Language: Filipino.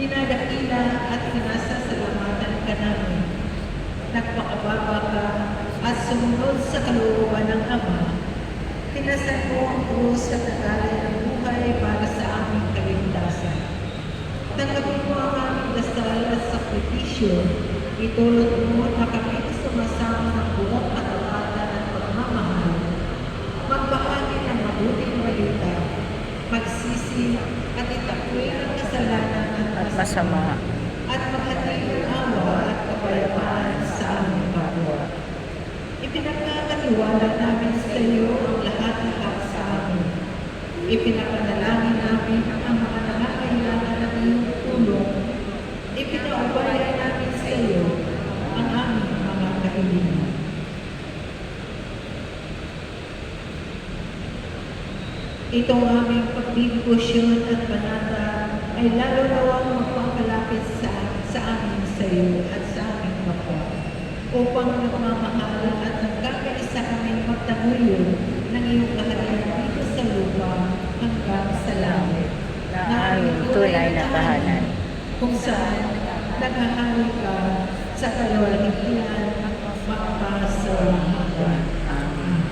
Dinadakila at pinasasalamatan ka namin. Nagpakababa ka at sumunod sa kalooban ng Ama. Tinasan mo ang krus at nagalay ng buhay para sa aming kaligtasan. Tanggapin mo ang aming dasal at sakripisyo. Itulot mo na kami sumasama ng buong katapatan at pagmamahal. Magbahagi ng mabuting balita, magsisi at itakwil ang kasalanan at masama, at maghatid ng awa at kapayapaan sa aming kapwa. Ipinagkakatiwala namin sa iyo ang lahat-lahat sa amin. Ipinapanalangin namin ang mga nangangailangan ng iyong tulong. Ipinaubaya namin sa iyo ang aming mga kahilingan. Itong aming pagbibigosyon at panata ay lalo nawang magpapalapit sa amin sa iyo at sa aming kapwa, upang nagmamahal at nagkakaisa kami magtanguyo ng iyong kaharian dito sa lupa hanggang sa langit, na aming tunay na tahanan. Kung saan naghahari ka sa kalwalhatian magpasawahan.